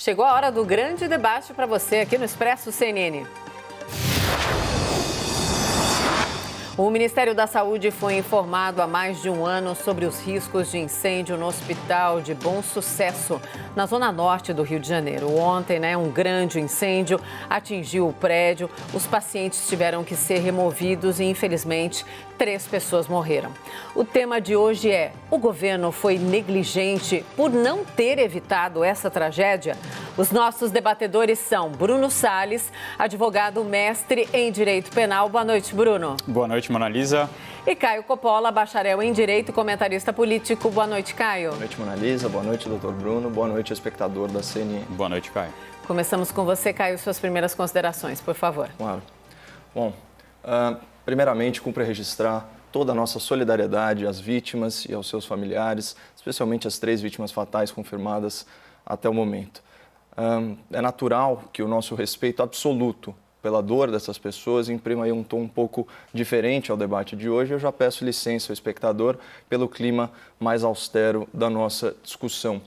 Chegou a hora do grande debate para você aqui no Expresso CNN. O Ministério da Saúde foi informado há mais de um ano sobre os riscos de incêndio no Hospital de Bom Sucesso, na zona norte do Rio de Janeiro. Ontem, um grande incêndio atingiu o prédio. Os pacientes tiveram que ser removidos e, infelizmente, 3 pessoas morreram. O tema de hoje é: o governo foi negligente por não ter evitado essa tragédia? Os nossos debatedores são Bruno Salles, advogado mestre em Direito Penal. Boa noite, Bruno. Boa noite, Mona Lisa. E Caio Coppola, bacharel em Direito e comentarista político. Boa noite, Caio. Boa noite, Mona Lisa. Boa noite, doutor Bruno. Boa noite, espectador da CNN. Boa noite, Caio. Começamos com você, Caio, suas primeiras considerações, por favor. Claro. Bom, primeiramente, cumpre registrar toda a nossa solidariedade às vítimas e aos seus familiares, especialmente as 3 vítimas fatais confirmadas até o momento. É natural que o nosso respeito absoluto pela dor dessas pessoas imprima aí um tom um pouco diferente ao debate de hoje. Eu já peço licença ao espectador pelo clima mais austero da nossa discussão.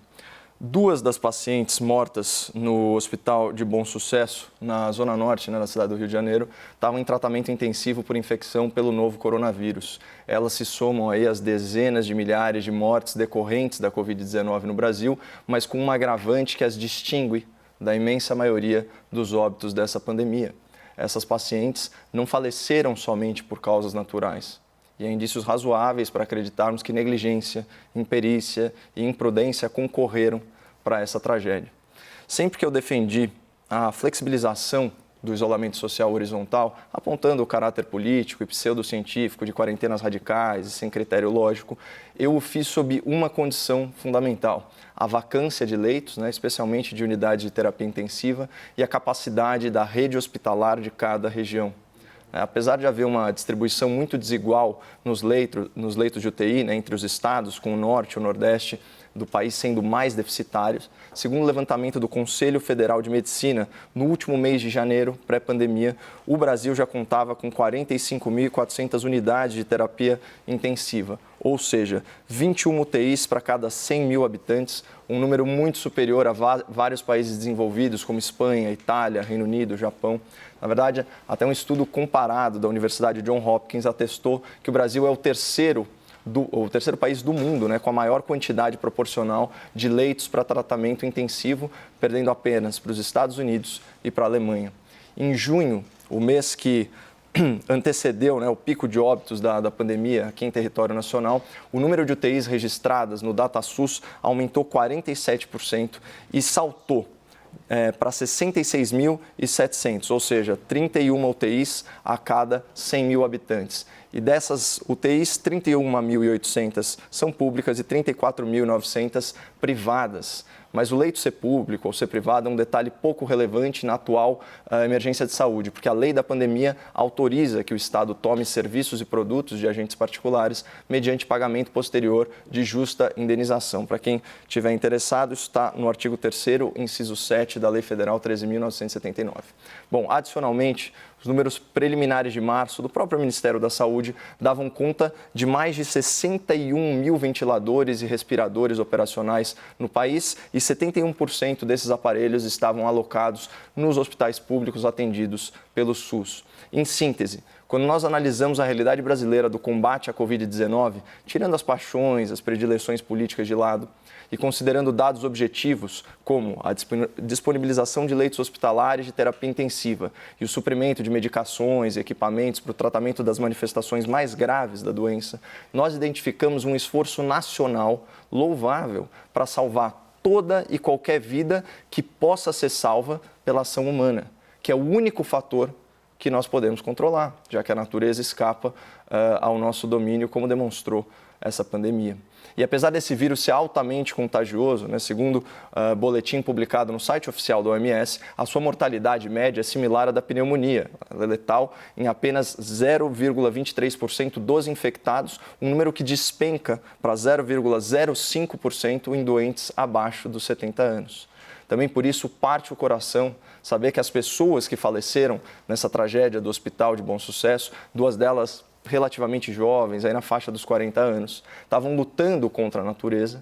2 das pacientes mortas no Hospital de Bom Sucesso, na Zona Norte, na cidade do Rio de Janeiro, estavam em tratamento intensivo por infecção pelo novo coronavírus. Elas se somam aí às dezenas de milhares de mortes decorrentes da Covid-19 no Brasil, mas com um agravante que as distingue da imensa maioria dos óbitos dessa pandemia. Essas pacientes não faleceram somente por causas naturais. E há indícios razoáveis para acreditarmos que negligência, imperícia e imprudência concorreram para essa tragédia. Sempre que eu defendi a flexibilização do isolamento social horizontal, apontando o caráter político e pseudocientífico de quarentenas radicais e sem critério lógico, eu o fiz sob uma condição fundamental: a vacância de leitos, especialmente de unidades de terapia intensiva, e a capacidade da rede hospitalar de cada região. Apesar de haver uma distribuição muito desigual nos leitos de UTI, entre os estados, com o norte e o nordeste do país sendo mais deficitários, segundo o levantamento do Conselho Federal de Medicina, no último mês de janeiro, pré-pandemia, o Brasil já contava com 45.400 unidades de terapia intensiva, ou seja, 21 UTIs para cada 100 mil habitantes, um número muito superior a vários países desenvolvidos, como Espanha, Itália, Reino Unido, Japão. Na verdade, até um estudo comparado da Universidade Johns Hopkins atestou que o Brasil é o terceiro país do mundo, com a maior quantidade proporcional de leitos para tratamento intensivo, perdendo apenas para os Estados Unidos e para a Alemanha. Em junho, o mês que antecedeu o pico de óbitos da pandemia aqui em território nacional, o número de UTIs registradas no DataSUS aumentou 47% e saltou para 66.700, ou seja, 31 UTIs a cada 100 mil habitantes. E dessas UTIs, 31.800 são públicas e 34.900 privadas. Mas o leito ser público ou ser privado é um detalhe pouco relevante na atual emergência de saúde, porque a lei da pandemia autoriza que o Estado tome serviços e produtos de agentes particulares mediante pagamento posterior de justa indenização. Para quem estiver interessado, isso está no artigo 3º, inciso 7 da Lei Federal 13.979. Bom, adicionalmente, os números preliminares de março do próprio Ministério da Saúde davam conta de mais de 61 mil ventiladores e respiradores operacionais no país e 71% desses aparelhos estavam alocados nos hospitais públicos atendidos pelo SUS. Em síntese, quando nós analisamos a realidade brasileira do combate à Covid-19, tirando as paixões, as predileções políticas de lado, e considerando dados objetivos como a disponibilização de leitos hospitalares de terapia intensiva e o suprimento de medicações e equipamentos para o tratamento das manifestações mais graves da doença, nós identificamos um esforço nacional louvável para salvar toda e qualquer vida que possa ser salva pela ação humana, que é o único fator que nós podemos controlar, já que a natureza escapa ao nosso domínio, como demonstrou essa pandemia. E apesar desse vírus ser altamente contagioso, segundo boletim publicado no site oficial da OMS, a sua mortalidade média é similar à da pneumonia. Ela é letal em apenas 0,23% dos infectados, um número que despenca para 0,05% em doentes abaixo dos 70 anos. Também por isso parte o coração saber que as pessoas que faleceram nessa tragédia do Hospital de Bom Sucesso, 2 delas relativamente jovens, aí na faixa dos 40 anos, estavam lutando contra a natureza,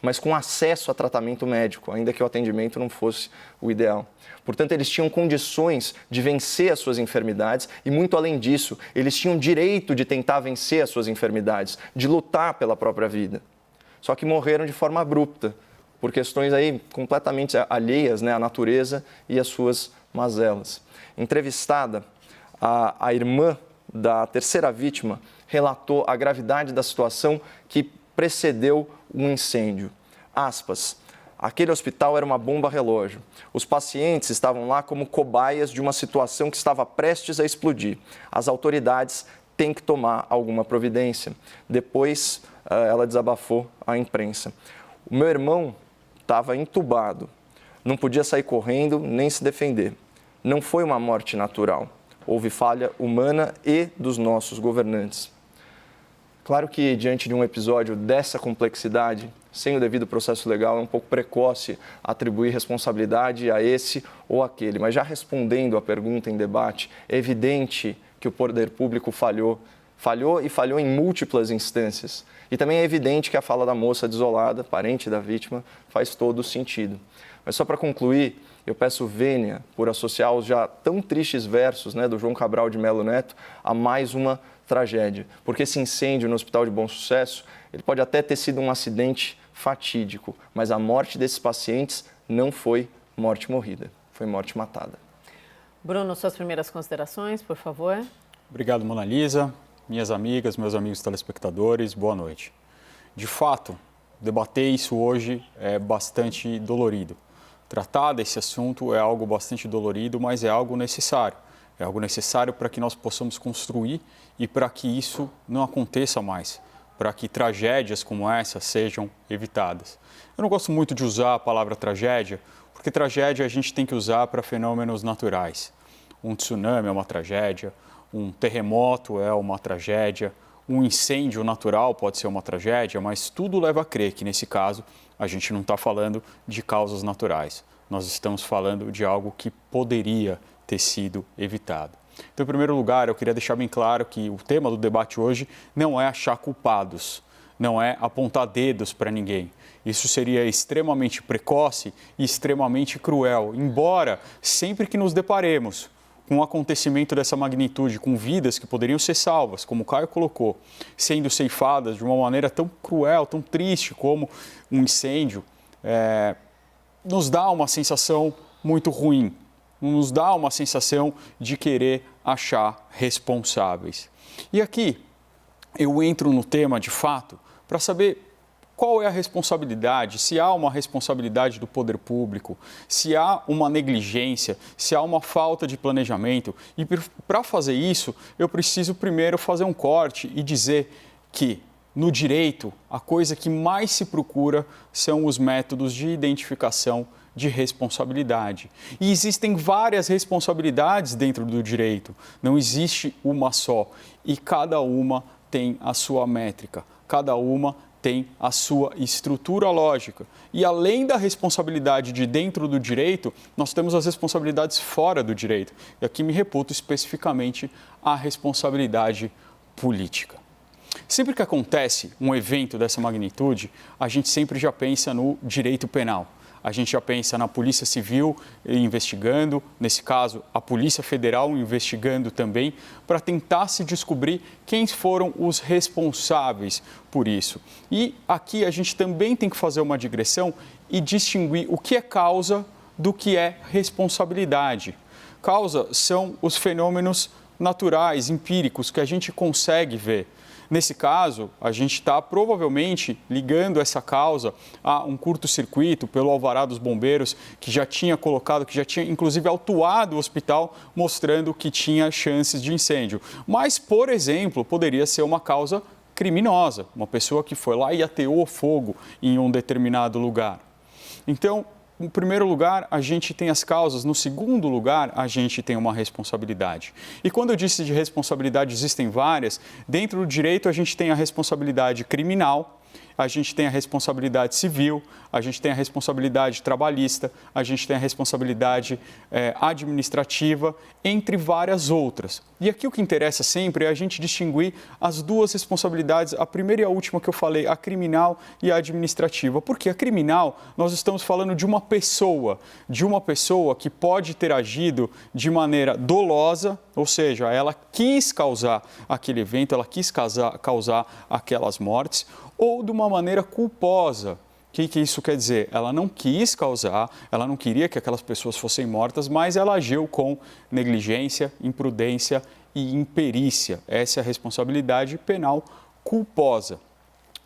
mas com acesso a tratamento médico, ainda que o atendimento não fosse o ideal. Portanto, eles tinham condições de vencer as suas enfermidades e, muito além disso, eles tinham direito de tentar vencer as suas enfermidades, de lutar pela própria vida. Só que morreram de forma abrupta, por questões aí completamente alheias, né, à natureza e às suas mazelas. Entrevistada, a irmã da terceira vítima relatou a gravidade da situação que precedeu um incêndio. Aspas, aquele hospital era uma bomba relógio. Os pacientes estavam lá como cobaias de uma situação que estava prestes a explodir. As autoridades têm que tomar alguma providência. Depois, ela desabafou à imprensa. O meu irmão estava entubado, não podia sair correndo nem se defender. Não foi uma morte natural. Houve falha humana e dos nossos governantes. Claro que, diante de um episódio dessa complexidade, sem o devido processo legal, é um pouco precoce atribuir responsabilidade a esse ou aquele. Mas já respondendo à pergunta em debate, é evidente que o poder público falhou em múltiplas instâncias. E também é evidente que a fala da moça desolada, parente da vítima, faz todo sentido. Mas só para concluir, eu peço vênia por associar os já tão tristes versos, né, do João Cabral de Melo Neto a mais uma tragédia. Porque esse incêndio no Hospital de Bom Sucesso, ele pode até ter sido um acidente fatídico, mas a morte desses pacientes não foi morte morrida, foi morte matada. Bruno, suas primeiras considerações, por favor. Obrigado, Mona Lisa. Minhas amigas, meus amigos telespectadores, boa noite. De fato, debater isso hoje é bastante dolorido. Tratar desse assunto é algo bastante dolorido, mas é algo necessário. É algo necessário para que nós possamos construir e para que isso não aconteça mais, para que tragédias como essa sejam evitadas. Eu não gosto muito de usar a palavra tragédia, porque tragédia a gente tem que usar para fenômenos naturais. Um tsunami é uma tragédia, um terremoto é uma tragédia, um incêndio natural pode ser uma tragédia, mas tudo leva a crer que, nesse caso, a gente não está falando de causas naturais. Nós estamos falando de algo que poderia ter sido evitado. Então, em primeiro lugar, eu queria deixar bem claro que o tema do debate hoje não é achar culpados, não é apontar dedos para ninguém. Isso seria extremamente precoce e extremamente cruel, embora sempre que nos deparemos com um acontecimento dessa magnitude, com vidas que poderiam ser salvas, como o Caio colocou, sendo ceifadas de uma maneira tão cruel, tão triste como um incêndio, nos dá uma sensação muito ruim, nos dá uma sensação de querer achar responsáveis. E aqui eu entro no tema de fato para saber qual é a responsabilidade, se há uma responsabilidade do poder público, se há uma negligência, se há uma falta de planejamento. E para fazer isso, eu preciso primeiro fazer um corte e dizer que, no direito, a coisa que mais se procura são os métodos de identificação de responsabilidade. E existem várias responsabilidades dentro do direito, não existe uma só. E cada uma tem a sua métrica, cada uma tem a sua estrutura lógica. E além da responsabilidade de dentro do direito, nós temos as responsabilidades fora do direito. E aqui me reputo especificamente a responsabilidade política. Sempre que acontece um evento dessa magnitude, a gente sempre já pensa no direito penal. A gente já pensa na Polícia Civil investigando, nesse caso, a Polícia Federal investigando também, para tentar se descobrir quem foram os responsáveis por isso. E aqui a gente também tem que fazer uma digressão e distinguir o que é causa do que é responsabilidade. Causa são os fenômenos naturais, empíricos, que a gente consegue ver. Nesse caso, a gente está provavelmente ligando essa causa a um curto-circuito pelo alvará dos bombeiros, que já tinha colocado, que já tinha inclusive autuado o hospital, mostrando que tinha chances de incêndio. Mas, por exemplo, poderia ser uma causa criminosa, uma pessoa que foi lá e ateou fogo em um determinado lugar. Então, em primeiro lugar, a gente tem as causas. No segundo lugar, a gente tem uma responsabilidade. E quando eu disse de responsabilidade, existem várias. Dentro do direito, a gente tem a responsabilidade criminal a gente tem a responsabilidade civil, a gente tem a responsabilidade trabalhista, a gente tem a responsabilidade administrativa, entre várias outras. E aqui o que interessa sempre é a gente distinguir as duas responsabilidades, a primeira e a última que eu falei, a criminal e a administrativa. Porque a criminal, nós estamos falando de uma pessoa que pode ter agido de maneira dolosa, ou seja, ela quis causar aquele evento, ela quis causar aquelas mortes, ou de uma maneira culposa. O que isso quer dizer? Ela não quis causar, ela não queria que aquelas pessoas fossem mortas, mas ela agiu com negligência, imprudência e imperícia. Essa é a responsabilidade penal culposa.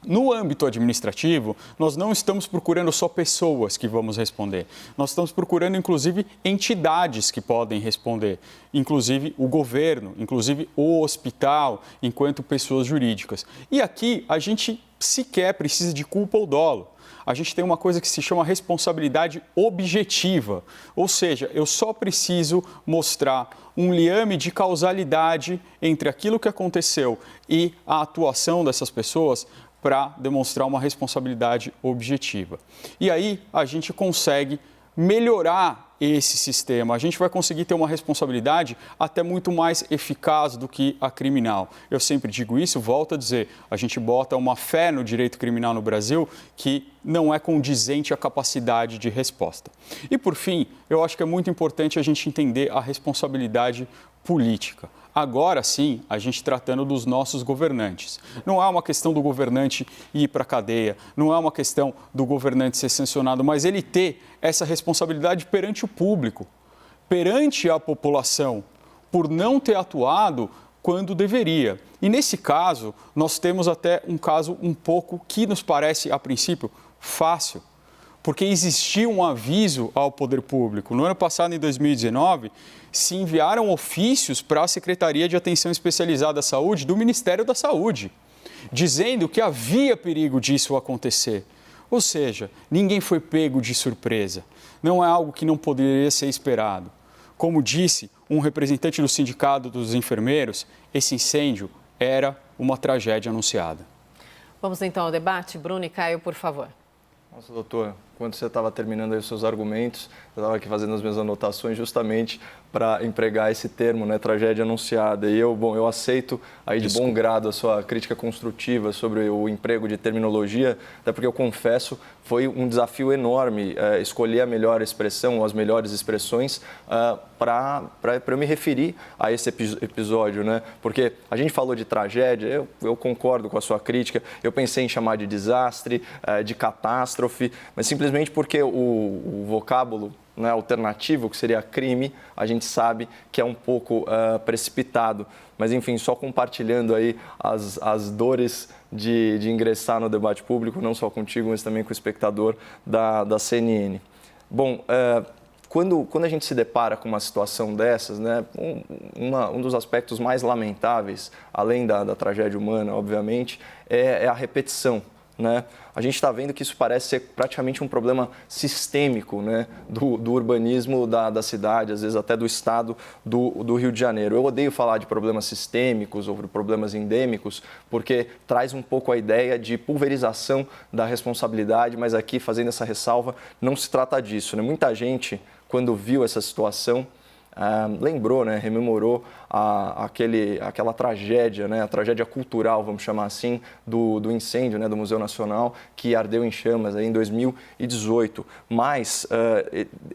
No âmbito administrativo, nós não estamos procurando só pessoas que vamos responder. Nós estamos procurando, inclusive, entidades que podem responder, inclusive o governo, inclusive o hospital, enquanto pessoas jurídicas. E aqui a gente sequer precisa de culpa ou dolo. A gente tem uma coisa que se chama responsabilidade objetiva, ou seja, eu só preciso mostrar um liame de causalidade entre aquilo que aconteceu e a atuação dessas pessoas para demonstrar uma responsabilidade objetiva. E aí a gente consegue melhorar esse sistema, a gente vai conseguir ter uma responsabilidade até muito mais eficaz do que a criminal. Eu sempre digo isso, volto a dizer, a gente bota uma fé no direito criminal no Brasil que não é condizente à capacidade de resposta. E por fim, eu acho que é muito importante a gente entender a responsabilidade política. Agora sim, a gente tratando dos nossos governantes. Não é uma questão do governante ir para a cadeia, não é uma questão do governante ser sancionado, mas ele ter essa responsabilidade perante o público, perante a população, por não ter atuado quando deveria. E nesse caso, nós temos até um caso um pouco que nos parece, a princípio, fácil, porque existia um aviso ao poder público. No ano passado, em 2019, se enviaram ofícios para a Secretaria de Atenção Especializada à Saúde do Ministério da Saúde, dizendo que havia perigo disso acontecer. Ou seja, ninguém foi pego de surpresa. Não é algo que não poderia ser esperado. Como disse um representante do Sindicato dos Enfermeiros, esse incêndio era uma tragédia anunciada. Vamos então ao debate. Bruno e Caio, por favor. Nossa, doutor, quando você estava terminando aí os seus argumentos, eu estava aqui fazendo as minhas anotações justamente para empregar esse termo, né, tragédia anunciada. E eu aceito aí de bom grado a sua crítica construtiva sobre o emprego de terminologia, até porque eu confesso, foi um desafio enorme escolher a melhor expressão, ou as melhores expressões para eu me referir a esse episódio, né? Porque a gente falou de tragédia, eu concordo com a sua crítica, eu pensei em chamar de desastre, de catástrofe, mas simplesmente porque o vocábulo, né, alternativo, que seria crime, a gente sabe que é um pouco precipitado. Mas, enfim, só compartilhando aí as dores de ingressar no debate público, não só contigo, mas também com o espectador da CNN. Bom, quando a gente se depara com uma situação dessas, né, um dos aspectos mais lamentáveis, além da tragédia humana, obviamente, é a repetição. Né? A gente está vendo que isso parece ser praticamente um problema sistêmico, né, do urbanismo da cidade, às vezes até do estado do Rio de Janeiro. Eu odeio falar de problemas sistêmicos ou de problemas endêmicos, porque traz um pouco a ideia de pulverização da responsabilidade, mas aqui, fazendo essa ressalva, não se trata disso. Né? Muita gente, quando viu essa situação, lembrou, né, rememorou aquela tragédia, né, a tragédia cultural, vamos chamar assim, do incêndio, né, do Museu Nacional, que ardeu em chamas aí em 2018. Mas,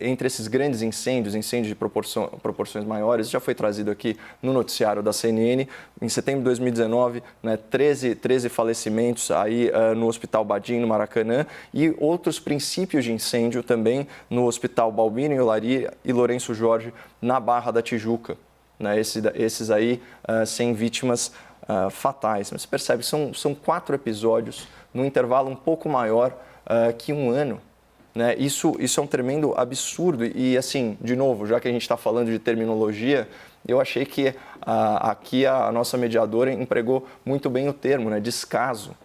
entre esses grandes incêndios de proporções maiores, já foi trazido aqui no noticiário da CNN, em setembro de 2019, né, 13 falecimentos aí no Hospital Badim, no Maracanã, e outros princípios de incêndio também no Hospital Balbino em Olaria e Lourenço Jorge, na Barra da Tijuca. Né, esses aí sem vítimas fatais. Mas você percebe, são 4 episódios num intervalo um pouco maior que um ano. Né? Isso é um tremendo absurdo. E, assim, de novo, já que a gente está falando de terminologia, eu achei que aqui a nossa mediadora empregou muito bem o termo, né, descaso,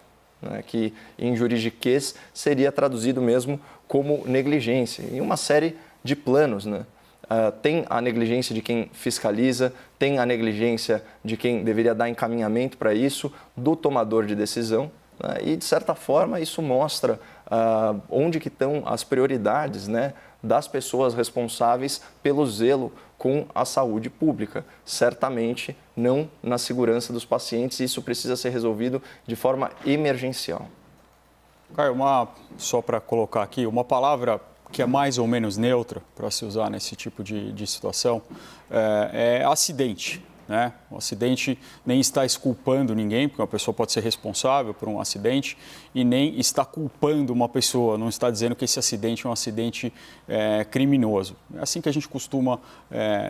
né, que em juridiquês seria traduzido mesmo como negligência. Em uma série de planos, né? Tem a negligência de quem fiscaliza, tem a negligência de quem deveria dar encaminhamento para isso, do tomador de decisão, né? E, de certa forma, isso mostra onde que estão as prioridades, né, das pessoas responsáveis pelo zelo com a saúde pública. Certamente não na segurança dos pacientes, e isso precisa ser resolvido de forma emergencial. Caio, só para colocar aqui, uma palavra que é mais ou menos neutra para se usar nesse tipo de situação é acidente. Né? O acidente nem está exculpando ninguém, porque uma pessoa pode ser responsável por um acidente, e nem está culpando uma pessoa, não está dizendo que esse acidente é um acidente criminoso. É assim que a gente costuma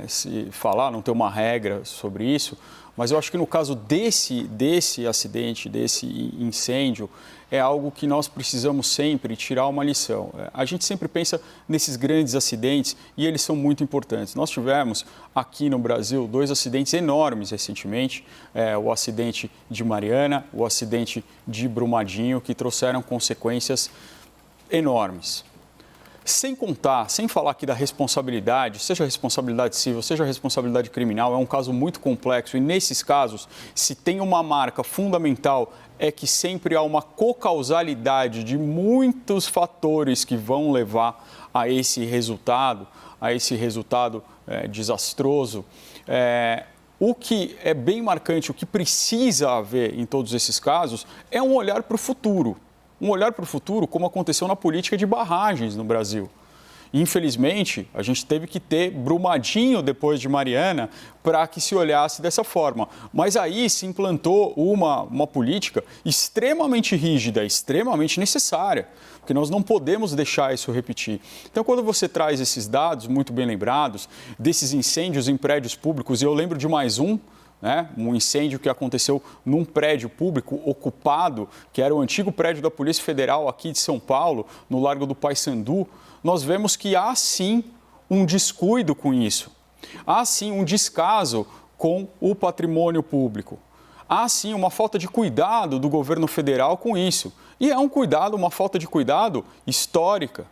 se falar, não tem uma regra sobre isso, mas eu acho que no caso desse acidente, desse incêndio, é algo que nós precisamos sempre tirar uma lição. A gente sempre pensa nesses grandes acidentes e eles são muito importantes. Nós tivemos aqui no Brasil 2 acidentes enormes recentemente, o acidente de Mariana, o acidente de Brumadinho, que trouxeram consequências enormes. Sem contar, sem falar aqui da responsabilidade, seja responsabilidade civil, seja responsabilidade criminal, é um caso muito complexo e nesses casos, se tem uma marca fundamental, é que sempre há uma cocausalidade de muitos fatores que vão levar a esse resultado desastroso. O que é bem marcante, o que precisa haver em todos esses casos, é um olhar para o futuro. Um olhar para o futuro, como aconteceu na política de barragens no Brasil. Infelizmente, a gente teve que ter Brumadinho depois de Mariana para que se olhasse dessa forma. Mas aí se implantou uma política extremamente rígida, extremamente necessária, porque nós não podemos deixar isso repetir. Então, quando você traz esses dados muito bem lembrados, desses incêndios em prédios públicos, e eu lembro de mais um incêndio que aconteceu num prédio público ocupado, que era o antigo prédio da Polícia Federal aqui de São Paulo, no Largo do Paissandu, nós vemos que há sim um descuido com isso. Há sim um descaso com o patrimônio público. Há sim uma falta de cuidado do governo federal com isso. E é uma falta de cuidado histórica.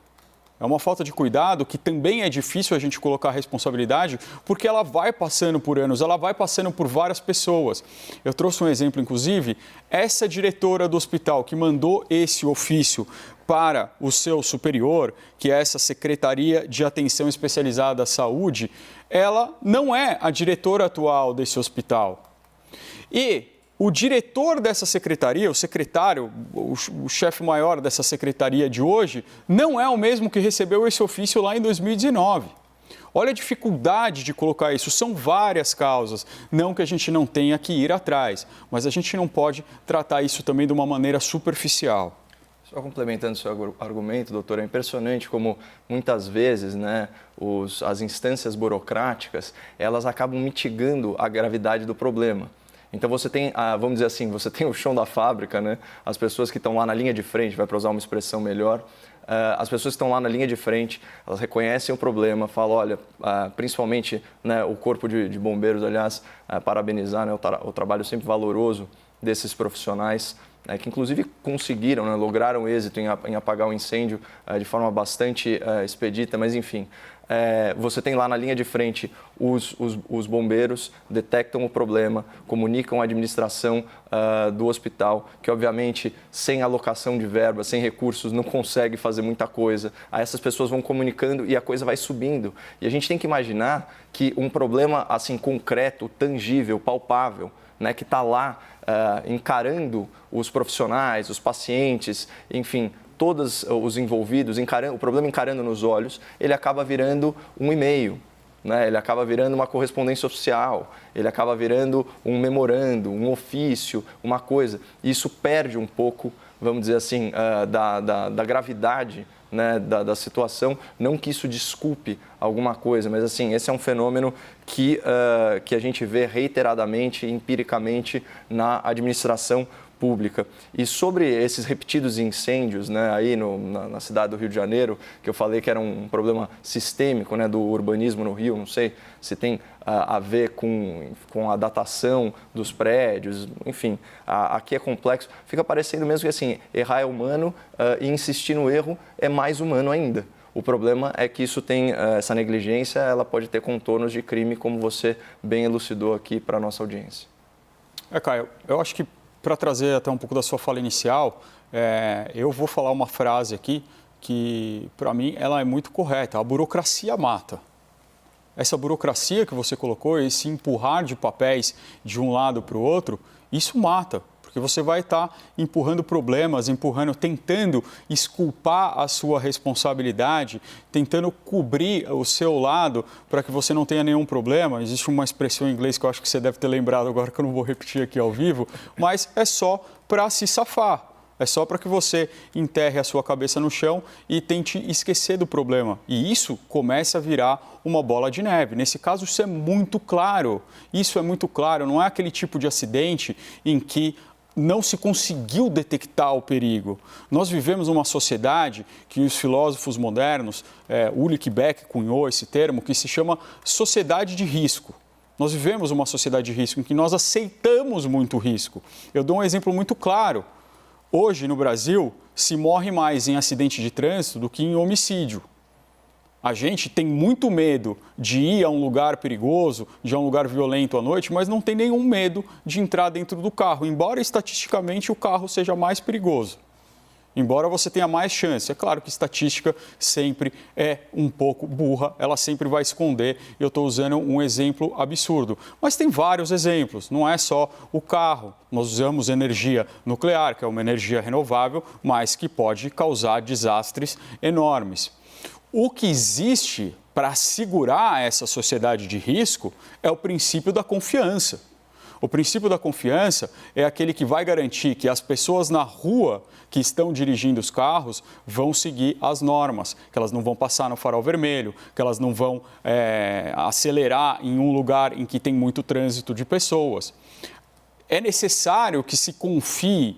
É uma falta de cuidado que também é difícil a gente colocar a responsabilidade, porque ela vai passando por anos, ela vai passando por várias pessoas. Eu trouxe um exemplo, inclusive, essa diretora do hospital que mandou esse ofício para o seu superior, que é essa Secretaria de Atenção Especializada à Saúde, ela não é a diretora atual desse hospital. E o diretor dessa secretaria, o secretário, o chefe maior dessa secretaria de hoje, não é o mesmo que recebeu esse ofício lá em 2019. Olha a dificuldade de colocar isso. São várias causas, não que a gente não tenha que ir atrás, mas a gente não pode tratar isso também de uma maneira superficial. Só complementando o seu argumento, doutor, é impressionante como muitas vezes, né, as instâncias burocráticas, elas acabam mitigando a gravidade do problema. Então você tem, vamos dizer assim, você tem o chão da fábrica, né? As pessoas que estão lá na linha de frente, vai para usar uma expressão melhor, as pessoas que estão lá na linha de frente, elas reconhecem o problema, falam, olha, principalmente, né, o corpo de bombeiros, aliás, parabenizar, né, o trabalho sempre valoroso desses profissionais, que inclusive conseguiram, né, lograram êxito em apagar o incêndio de forma bastante expedita, mas enfim. Você tem lá na linha de frente os bombeiros, detectam o problema, comunicam à administração do hospital, que obviamente sem alocação de verba, sem recursos, não consegue fazer muita coisa. Aí essas pessoas vão comunicando e a coisa vai subindo. E a gente tem que imaginar que um problema assim concreto, tangível, palpável, né, que está lá encarando os profissionais, os pacientes, enfim, todos os envolvidos, o problema encarando nos olhos, ele acaba virando um e-mail, né? Ele acaba virando uma correspondência oficial, ele acaba virando um memorando, um ofício, uma coisa. Isso perde um pouco, vamos dizer assim, da gravidade, né, da situação. Não que isso desculpe alguma coisa, mas assim, esse é um fenômeno que a gente vê reiteradamente, empiricamente, na administração pública. E sobre esses repetidos incêndios, né, aí na cidade do Rio de Janeiro, que eu falei que era um problema sistêmico, né, do urbanismo no Rio, não sei se tem a ver com a datação dos prédios, enfim, aqui é complexo. Fica parecendo mesmo que assim, errar é humano e insistir no erro é mais humano ainda. O problema é que isso tem, essa negligência, ela pode ter contornos de crime, como você bem elucidou aqui para a nossa audiência. Caio, eu acho que para trazer até um pouco da sua fala inicial, eu vou falar uma frase aqui que, para mim, ela é muito correta. A burocracia mata. Essa burocracia que você colocou, esse empurrar de papéis de um lado para o outro, isso mata. Porque você vai estar empurrando problemas, tentando exculpar a sua responsabilidade, tentando cobrir o seu lado para que você não tenha nenhum problema. Existe uma expressão em inglês que eu acho que você deve ter lembrado agora, que eu não vou repetir aqui ao vivo, mas é só para se safar. É só para que você enterre a sua cabeça no chão e tente esquecer do problema. E isso começa a virar uma bola de neve. Nesse caso, isso é muito claro. Isso é muito claro. Não é aquele tipo de acidente em que não se conseguiu detectar o perigo. Nós vivemos uma sociedade que os filósofos modernos, Ulrich Beck cunhou esse termo, que se chama sociedade de risco. Nós vivemos uma sociedade de risco em que nós aceitamos muito risco. Eu dou um exemplo muito claro. Hoje, no Brasil, se morre mais em acidente de trânsito do que em homicídio. A gente tem muito medo de ir a um lugar perigoso, de ir a um lugar violento à noite, mas não tem nenhum medo de entrar dentro do carro, embora estatisticamente o carro seja mais perigoso. Embora você tenha mais chance. É claro que estatística sempre é um pouco burra, ela sempre vai esconder. Eu estou usando um exemplo absurdo. Mas tem vários exemplos, não é só o carro. Nós usamos energia nuclear, que é uma energia renovável, mas que pode causar desastres enormes. O que existe para segurar essa sociedade de risco é o princípio da confiança. O princípio da confiança é aquele que vai garantir que as pessoas na rua que estão dirigindo os carros vão seguir as normas, que elas não vão passar no farol vermelho, que elas não vão acelerar em um lugar em que tem muito trânsito de pessoas. É necessário que se confie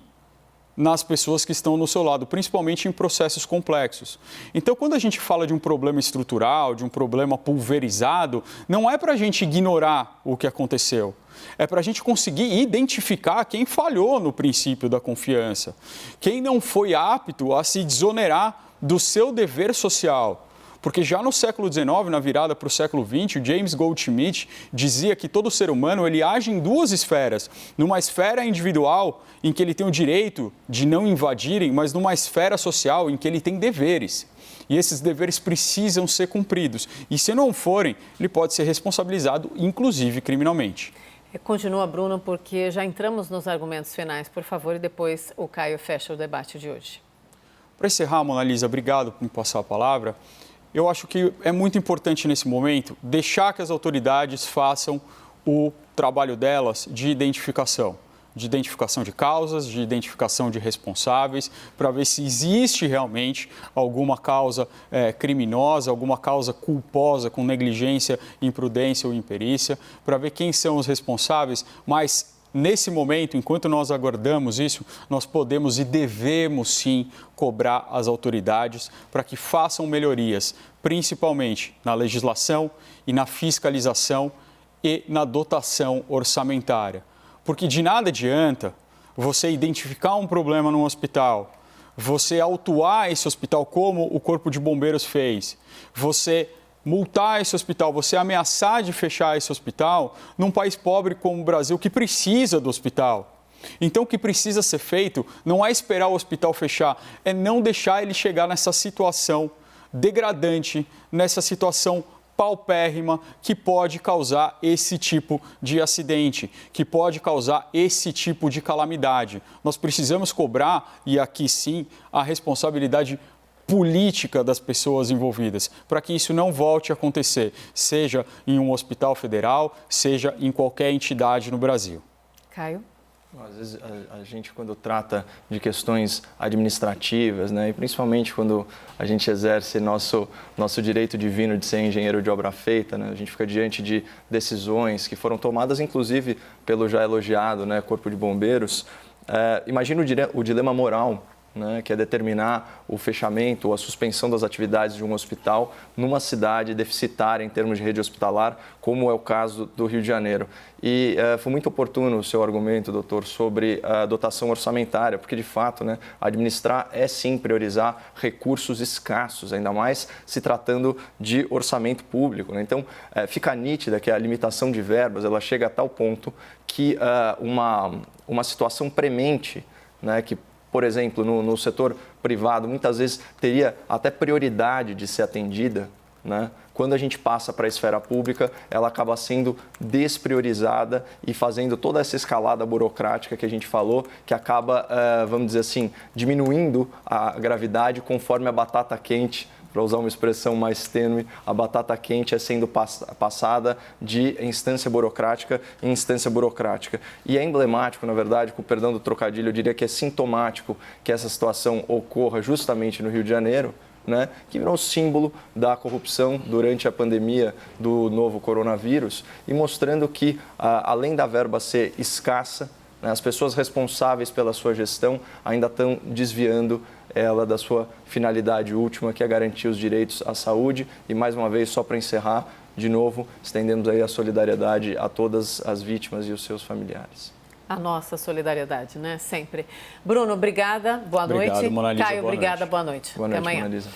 nas pessoas que estão no seu lado, principalmente em processos complexos. Então, quando a gente fala de um problema estrutural, de um problema pulverizado, não é para a gente ignorar o que aconteceu. É para a gente conseguir identificar quem falhou no princípio da confiança, quem não foi apto a se desonerar do seu dever social. Porque já no século XIX, na virada para o século XX, o James Goldsmith dizia que todo ser humano ele age em duas esferas. Numa esfera individual, em que ele tem o direito de não invadirem, mas numa esfera social, em que ele tem deveres. E esses deveres precisam ser cumpridos. E se não forem, ele pode ser responsabilizado, inclusive criminalmente. Continua, Bruno, porque já entramos nos argumentos finais, por favor, e depois o Caio fecha o debate de hoje. Para encerrar, Mona Lisa, obrigado por me passar a palavra. Eu acho que é muito importante nesse momento deixar que as autoridades façam o trabalho delas de identificação de causas, de identificação de responsáveis, para ver se existe realmente alguma causa criminosa, alguma causa culposa com negligência, imprudência ou imperícia, para ver quem são os responsáveis, mas nesse momento, enquanto nós aguardamos isso, nós podemos e devemos sim cobrar as autoridades para que façam melhorias, principalmente na legislação e na fiscalização e na dotação orçamentária. Porque de nada adianta você identificar um problema num hospital, você autuar esse hospital como o Corpo de Bombeiros fez, você multar esse hospital, você ameaçar de fechar esse hospital num país pobre como o Brasil, que precisa do hospital. Então, o que precisa ser feito não é esperar o hospital fechar, é não deixar ele chegar nessa situação degradante, nessa situação paupérrima que pode causar esse tipo de acidente, que pode causar esse tipo de calamidade. Nós precisamos cobrar, e aqui sim, a responsabilidade política das pessoas envolvidas, para que isso não volte a acontecer, seja em um hospital federal, seja em qualquer entidade no Brasil. Caio? Às vezes a gente, quando trata de questões administrativas, né, e principalmente quando a gente exerce nosso direito divino de ser engenheiro de obra feita, né, a gente fica diante de decisões que foram tomadas, inclusive, pelo já elogiado, né, Corpo de Bombeiros. Imagina o dilema moral, né, que é determinar o fechamento ou a suspensão das atividades de um hospital numa cidade deficitária em termos de rede hospitalar, como é o caso do Rio de Janeiro. E foi muito oportuno o seu argumento, doutor, sobre a dotação orçamentária, porque, de fato, né, administrar é sim priorizar recursos escassos, ainda mais se tratando de orçamento público, né? Então, fica nítida que a limitação de verbas ela chega a tal ponto que uma situação premente, né, que, por exemplo, no setor privado, muitas vezes teria até prioridade de ser atendida, né? Quando a gente passa para a esfera pública, ela acaba sendo despriorizada e fazendo toda essa escalada burocrática que a gente falou, que acaba, vamos dizer assim, diminuindo a gravidade conforme a batata quente, para usar uma expressão mais tênue, a batata quente é sendo passada de instância burocrática em instância burocrática. E é emblemático, na verdade, com o perdão do trocadilho, eu diria que é sintomático que essa situação ocorra justamente no Rio de Janeiro, né, que virou símbolo da corrupção durante a pandemia do novo coronavírus e mostrando que, além da verba ser escassa, né, as pessoas responsáveis pela sua gestão ainda estão desviando ela da sua finalidade última, que é garantir os direitos à saúde. E, mais uma vez, só para encerrar, de novo, estendemos aí a solidariedade a todas as vítimas e os seus familiares. A nossa solidariedade, né? Sempre. Bruno, obrigada. Boa Obrigado, noite. Mona Lisa, Caio, boa obrigada. noite. Boa noite. Boa noite, Até amanhã. Mona Lisa.